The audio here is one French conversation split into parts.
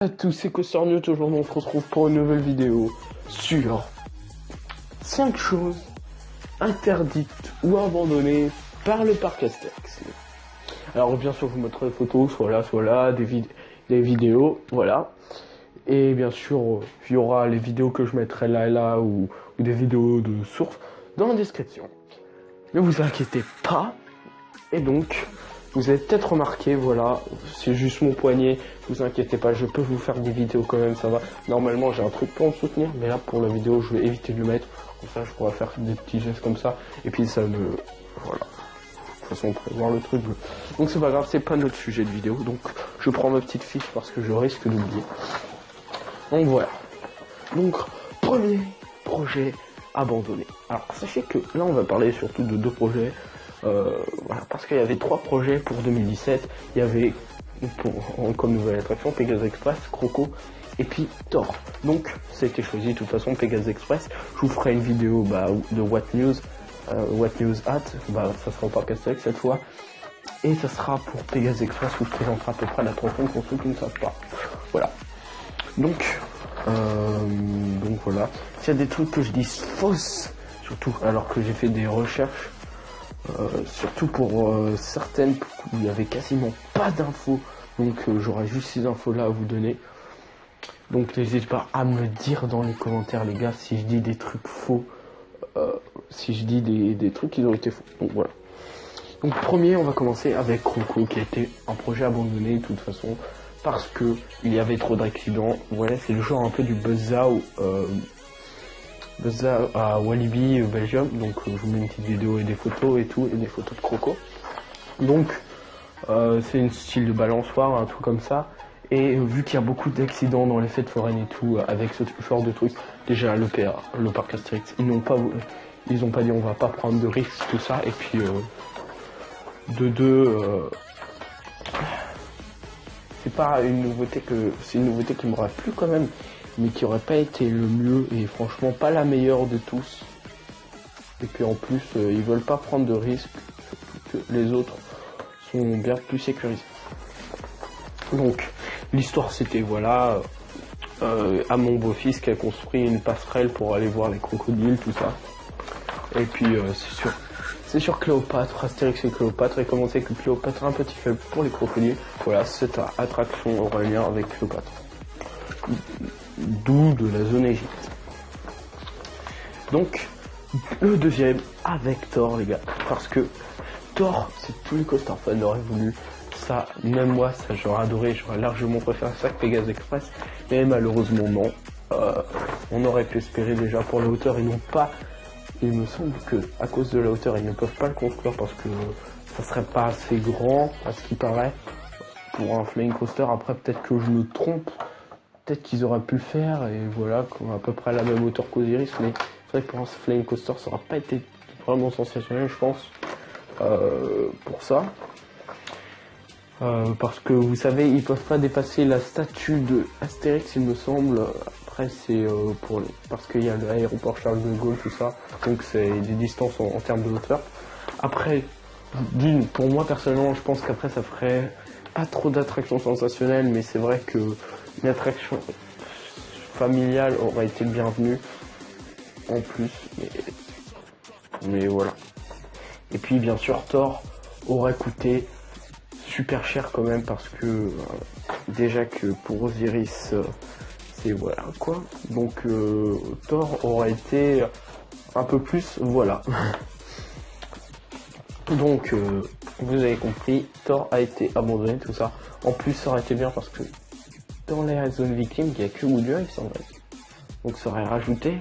À tous, c'est CoasterNews, aujourd'hui on se retrouve pour une nouvelle vidéo sur 5 choses interdites ou abandonnées par le parc Astérix. Alors bien sûr je vous mettrai des photos, soit là, des vidéos, voilà. Et bien sûr il y aura les vidéos que je mettrai là et là ou des vidéos de source dans la description. Ne vous inquiétez pas, et donc... Vous avez peut-être remarqué, voilà, c'est juste mon poignet, vous inquiétez pas, je peux vous faire des vidéos quand même, ça va. Normalement j'ai un truc pour me soutenir, mais là pour la vidéo je vais éviter de le mettre, comme ça je pourrais faire des petits gestes comme ça, et puis ça me... voilà. De toute façon on pourrait voir le truc bleu. Donc c'est pas grave, c'est pas notre sujet de vidéo, donc je prends ma petite fiche parce que je risque d'oublier. Donc voilà. Donc, premier projet abandonné. Alors sachez que là on va parler surtout de deux projets. Voilà, parce qu'il y avait 3 projets pour 2017. Il y avait comme nouvelle attraction Pegasus Express, Croco et puis Thor. Donc ça a été choisi de toute façon Pegasus Express. Je vous ferai une vidéo de What News At, ça sera au parc Astérix cette fois. Et ça sera pour Pegasus Express où je présenterai à peu près l'attraction pour ceux qui ne savent pas. Voilà. Donc voilà. S'il y a des trucs que je dis fausses, surtout alors que j'ai fait des recherches. Surtout pour certaines où il n'y avait quasiment pas d'infos, donc j'aurai juste ces infos là à vous donner. Donc n'hésitez pas à me dire dans les commentaires les gars si je dis des trucs faux, si je dis des trucs qui ont été faux. Donc voilà. Donc premier on va commencer avec Croco qui a été un projet abandonné de toute façon parce que il y avait trop d'accidents. Voilà, c'est le genre un peu du Buzzsaw à Walibi au Belgium, donc je vous mets une petite vidéo et des photos et tout, et des photos de Croco. Donc c'est une style de balançoire, un truc comme ça, et vu qu'il y a beaucoup d'accidents dans les fêtes foraines et tout, avec ce genre de trucs, déjà le parc Astérix, ils ont pas dit on va pas prendre de risques, tout ça, et puis c'est pas une nouveauté c'est une nouveauté qui m'aurait plu quand même, mais qui aurait pas été le mieux et franchement pas la meilleure de tous. Et puis en plus ils veulent pas prendre de risques, surtout que les autres sont bien plus sécurisés. Donc l'histoire c'était voilà, à mon beau-fils qui a construit une passerelle pour aller voir les crocodiles, tout ça. Et puis c'est sur Cléopâtre, Astérix et Cléopâtre, et comme on sait que Cléopâtre a un petit faible pour les crocodiles, voilà, cette attraction aura lien avec Cléopâtre. D'où de la zone Égypte. Donc le deuxième avec Thor les gars, parce que Thor c'est tous les coaster fans auraient voulu ça, même moi ça j'aurais adoré, j'aurais largement préféré ça que Pegasus Express, mais malheureusement non. On aurait pu espérer déjà pour la hauteur, ils n'ont pas, il me semble que à cause de la hauteur ils ne peuvent pas le construire parce que ça serait pas assez grand à ce qui paraît pour un flying coaster. Après peut-être que je me trompe, peut-être qu'ils auraient pu le faire et voilà, à peu près à la même hauteur qu'Osiris, mais c'est vrai que pour un flying coaster ça n'aura pas été vraiment sensationnel je pense pour ça. Parce que vous savez ils peuvent pas dépasser la statue de Astérix il me semble. Après c'est parce qu'il y a l'aéroport Charles de Gaulle tout ça, donc c'est des distances en termes de hauteur. Après pour moi personnellement je pense qu'après ça ferait pas trop d'attractions sensationnelles, mais c'est vrai que une attraction familiale aurait été le bienvenu en plus, mais voilà. Et puis bien sûr Thor aurait coûté super cher quand même parce que déjà que pour Osiris c'est voilà quoi, donc Thor aurait été un peu plus voilà. Donc vous avez compris, Thor a été abandonné tout ça. En plus ça aurait été bien parce que dans les zones victimes il n'y a que Woody il semble, donc ça aurait rajouté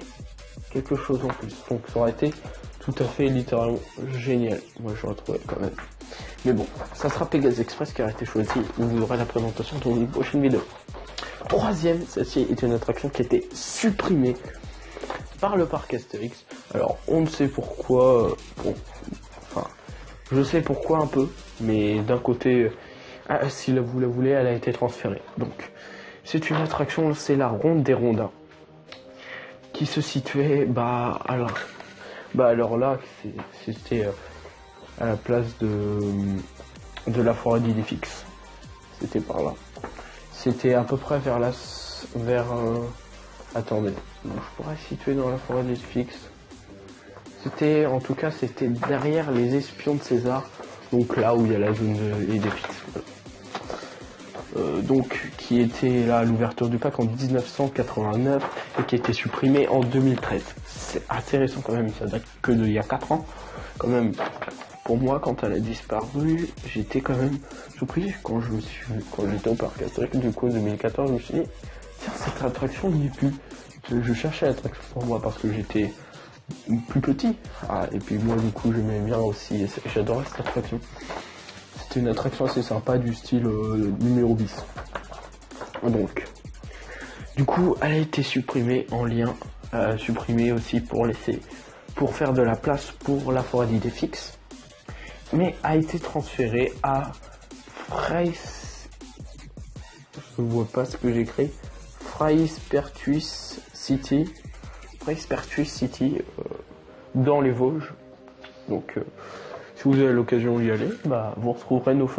quelque chose en plus, donc ça aurait été tout à fait littéralement génial, moi j'aurais trouvé quand même. Mais bon, ça sera Pegasus Express qui a été choisi, vous aurez la présentation dans une prochaine vidéo. Troisième, celle-ci est une attraction qui a été supprimée par le parc Astérix. Alors on ne sait pourquoi, enfin je sais pourquoi un peu, mais d'un côté, si vous la voulez, elle a été transférée. Donc c'est une attraction, c'est la Ronde des Rondins, qui se situait alors là c'était à la place de la forêt d'Idéfix, c'était par là. c'était à peu près attendez, je pourrais situer dans la forêt des Fix. C'était, en tout cas, c'était derrière les espions de César, donc là où il y a la zone des Fix. Donc, qui était là à l'ouverture du pack en 1989 et qui a été supprimé en 2013. C'est intéressant quand même, ça date que d'il y a 4 ans. Quand même, pour moi, quand elle a disparu, j'étais quand même surpris quand j'étais au parc Astérix, du coup en 2014, je me suis dit, tiens, cette attraction n'y est plus. Je cherchais l'attraction pour moi parce que j'étais plus petit. Et puis moi, du coup, j'aimais bien aussi, j'adorais cette attraction. C'était une attraction assez sympa du style numéro 10. Donc, du coup, elle a été supprimée en lien, supprimée aussi pour faire de la place pour la forêt d'Idéfix, mais a été transférée à je vois pas ce que j'écris, Freispertuis City, dans les Vosges. Donc, si vous avez l'occasion d'y aller, vous retrouverez notre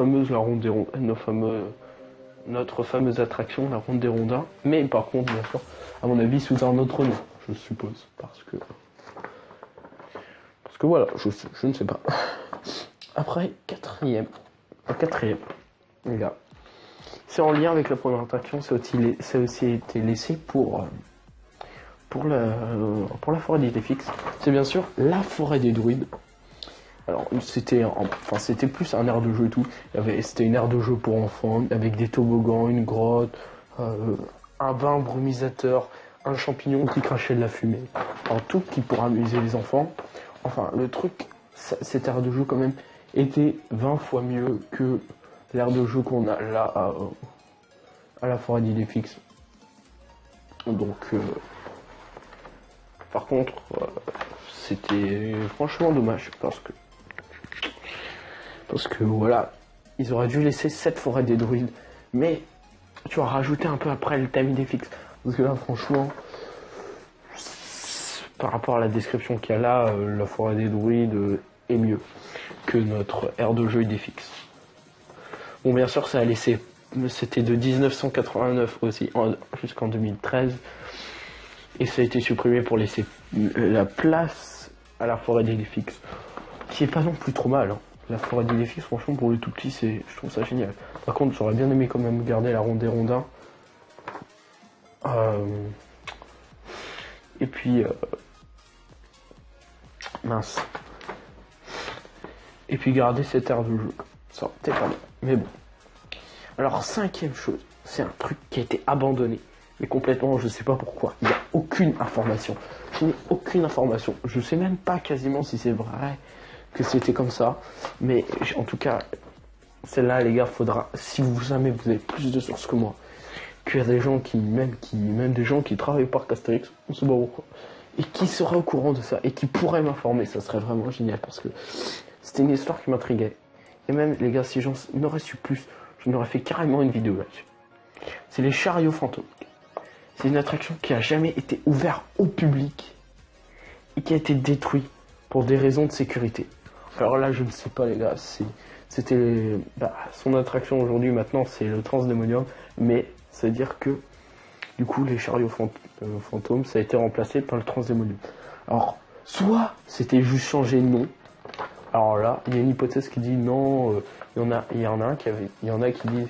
fameuse attraction, la Ronde des Rondins, mais par contre, bien sûr, à mon avis, sous un autre nom, je suppose, parce que voilà, je ne sais pas. Après, quatrième, les gars, c'est en lien avec la première attraction, ça a aussi été laissé pour la forêt d'Idéfix. C'est bien sûr la forêt des druides. Alors c'était plus un aire de jeu et tout. C'était une aire de jeu pour enfants avec des toboggans, une grotte, un bain brumisateur, un champignon qui crachait de la fumée. Alors tout qui pour amuser les enfants. Enfin le truc, cette aire de jeu quand même était 20 fois mieux que l'aire de jeu qu'on a là à la forêt d'Idéfix. Donc par contre c'était franchement dommage parce que voilà, ils auraient dû laisser cette forêt des druides, mais tu vas rajouter un peu après le thème Idéfix, parce que là franchement, par rapport à la description qu'il y a là, la forêt des druides est mieux que notre aire de jeu Idéfix. Bon, bien sûr, ça a laissé, c'était de 1989 aussi jusqu'en 2013, et ça a été supprimé pour laisser la place à la forêt d'Idéfix, qui est pas non plus trop mal, hein. La forêt d'Idéfix, franchement, pour les tout petits, je trouve ça génial. Par contre, j'aurais bien aimé quand même garder la Ronde des Rondins. Et puis, mince. Et puis garder cette aire de jeu. Ça aurait été pas mal. Mais bon. Alors, cinquième chose, c'est un truc qui a été abandonné. Mais complètement, je sais pas pourquoi. Il n'y a aucune information. Je n'ai aucune information. Je sais même pas quasiment si c'est vrai que c'était comme ça, mais en tout cas, celle-là, les gars, faudra, si vous avez plus de sources que moi, qu'il y a des gens même des gens qui travaillent au parc Astérix, on sait pas pourquoi, et qui seraient au courant de ça, et qui pourraient m'informer, ça serait vraiment génial, parce que c'était une histoire qui m'intriguait. Et même, les gars, si j'en aurais su plus, je n'aurais fait carrément une vidéo là-dessus. C'est les chariots fantômes. C'est une attraction qui a jamais été ouverte au public, et qui a été détruite pour des raisons de sécurité. Alors là, je ne sais pas, les gars, c'était son attraction aujourd'hui, maintenant, c'est le Transdémonium, mais ça veut dire que, du coup, les chariots fantômes, ça a été remplacé par le Transdémonium. Alors, soit c'était juste changé de nom, alors là, il y a une hypothèse qui dit non, il y en a qui disent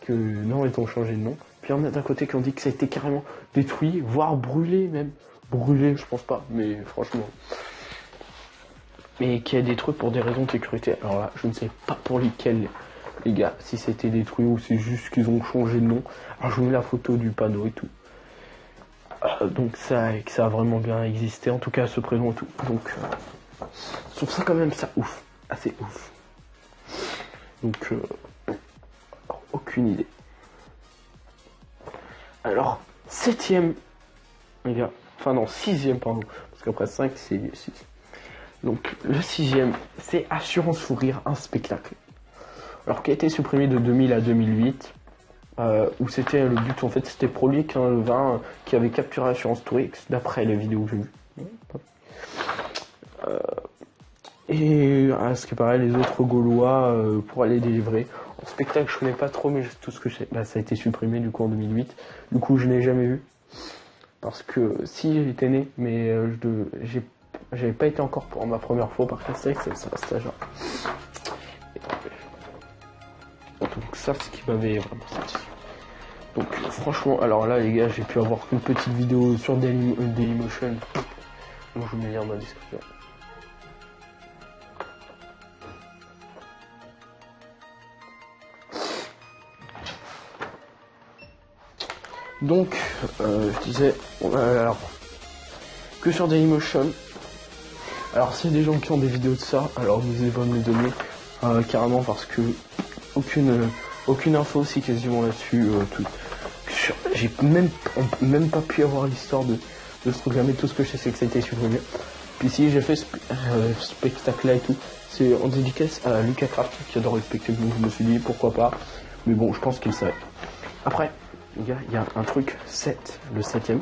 que non, ils ont changé de nom, puis il y en a d'un côté qui ont dit que ça a été carrément détruit, voire brûlé même. Brûlé, je pense pas, mais franchement... mais qui a détruit pour des raisons de sécurité. Alors là, je ne sais pas pour lesquelles, les gars, si c'était détruit ou c'est juste qu'ils ont changé de nom. Alors je vous mets la photo du panneau et tout. Donc ça a vraiment bien existé, en tout cas ce prénom et tout. Donc je trouve ça quand même ça ouf, assez ouf. Donc aucune idée. Alors, septième, les gars, enfin non, sixième pardon, parce qu'après 5 c'est 6. Donc le sixième, c'est Assurance Fou Rire, un spectacle. Alors qui a été supprimé de 2000 à 2008, où c'était le but, en fait, c'était produit qu'un vin qui avait capturé Assurance Tourix, d'après les vidéos que j'ai vues. Et à ce qui paraît, les autres Gaulois, pour aller délivrer. spectacle, je connais pas trop, mais tout ce que je sais, bah, ça a été supprimé du coup en 2008. Du coup, je n'ai jamais vu. Parce que si j'étais né, mais j'avais pas été encore pour ma première fois par Castex, ça reste genre. Donc ça, c'est ce qui m'avait vraiment satisfait. Donc franchement, alors là les gars, j'ai pu avoir une petite vidéo sur Dailymotion. Donc je vous mets le lien dans la description. Donc, je disais, alors, que sur Dailymotion. Alors, s'il y a des gens qui ont des vidéos de ça, alors n'hésitez pas à me les donner, carrément, parce que aucune info aussi quasiment là-dessus. J'ai même pas pu avoir l'histoire de ce truc-là, mais tout ce que je sais, c'est que ça a été supprimé. Puis si j'ai fait ce spectacle-là et tout, c'est en dédicace à Lucas Craft, qui adore le spectacle, donc je me suis dit, pourquoi pas. Mais bon, je pense qu'il savait. Après, les gars, il y a un truc, 7, le 7ème,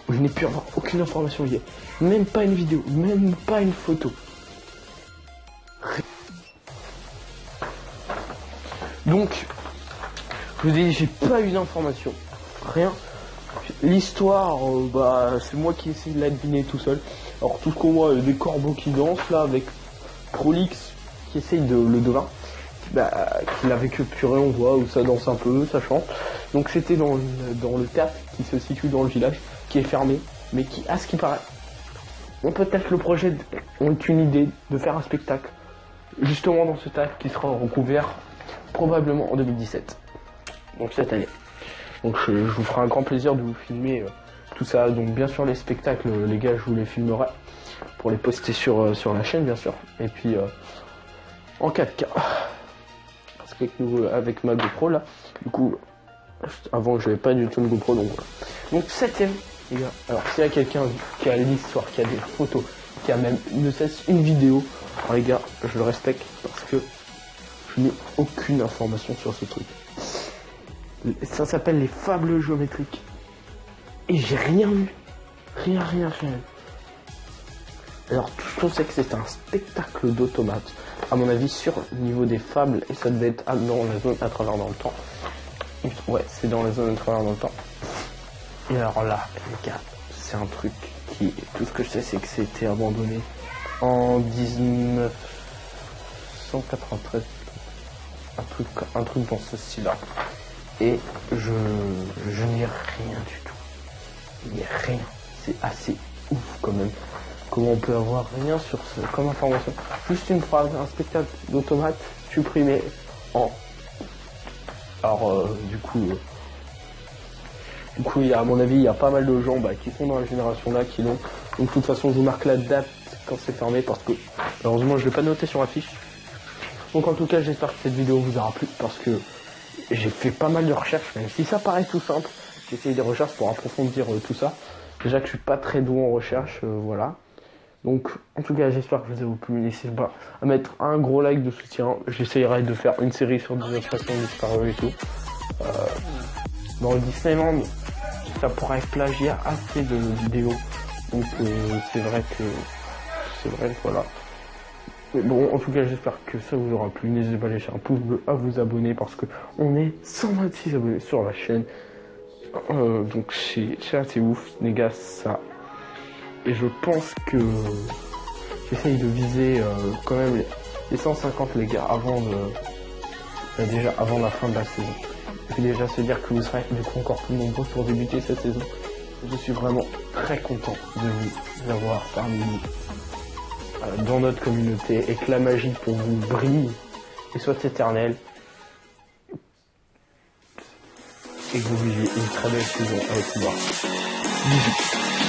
où je n'ai pu avoir aucune information liée. Même pas une vidéo, même pas une photo. Donc, je vous ai dit, j'ai pas eu d'informations. Rien. L'histoire, bah, c'est moi qui essaie de la deviner tout seul. Alors, tout ce qu'on voit, des corbeaux qui dansent, là, avec Prolix qui essaye de le devin. Bah, qu'il a vécu purée, on voit où ça danse un peu, ça chante. Donc c'était dans le théâtre qui se situe dans le village, qui est fermé, mais qui, à ce qui paraît, ont peut-être le projet, ont une idée de faire un spectacle, justement dans ce théâtre qui sera recouvert probablement en 2017. Donc cette année. Donc je vous ferai un grand plaisir de vous filmer tout ça. Donc bien sûr les spectacles, les gars, je vous les filmerai pour les poster sur la chaîne, bien sûr. Et puis en 4K. Avec ma GoPro là, du coup, avant j'avais pas du tout une GoPro, donc voilà. Donc 7ème, les gars. Alors s'il y a quelqu'un qui a l'histoire, qui a des photos, qui a même ne cesse une vidéo, alors les gars, je le respecte parce que je n'ai aucune information sur ce truc. Ça s'appelle les fables géométriques. Et j'ai rien vu. Rien. Alors tout ce qu'on sait que c'est un spectacle d'automates. À mon avis sur le niveau des fables, et ça devait être dans la zone à travers dans le temps. Ouais, c'est dans la zone à travers dans le temps. Et alors là, les gars, c'est un truc qui... Tout ce que je sais, c'est que c'était abandonné en 1993. Un truc dans ce style-là. Et je n'ai rien du tout. Il n'y a rien. C'est assez ouf quand même. Comment on peut avoir rien sur ce comme information. Juste une phrase, un spectacle d'automates supprimé en... Alors du coup, à mon avis, il y a pas mal de gens qui sont dans la génération là qui l'ont. Donc de toute façon, je vous marque la date quand c'est fermé parce que malheureusement, je ne l'ai pas noté sur la fiche. Donc en tout cas, j'espère que cette vidéo vous aura plu parce que j'ai fait pas mal de recherches, même si ça paraît tout simple. J'ai essayé des recherches pour approfondir tout ça. Déjà que je suis pas très doué en recherche, voilà. Donc, en tout cas, j'espère que vous avez plu. N'hésitez pas à mettre un gros like de soutien. J'essayerai de faire une série sur des attractions disparues et tout. Dans le Disneyland, ça pourrait plagier assez de vidéos. Donc, c'est vrai que voilà. Mais bon, en tout cas, j'espère que ça vous aura plu. N'hésitez pas à laisser un pouce bleu, à vous abonner parce que on est 126 abonnés sur la chaîne. Donc, c'est assez ouf, les gars, ça. Et je pense que j'essaye de viser quand même les 150 les gars avant déjà avant la fin de la saison. Et puis déjà se dire que vous serez du coup encore plus nombreux pour débuter cette saison. Je suis vraiment très content de vous avoir parmi nous dans notre communauté et que la magie pour vous brille et soit éternelle. Et que vous viviez une très belle saison avec moi. Bisous.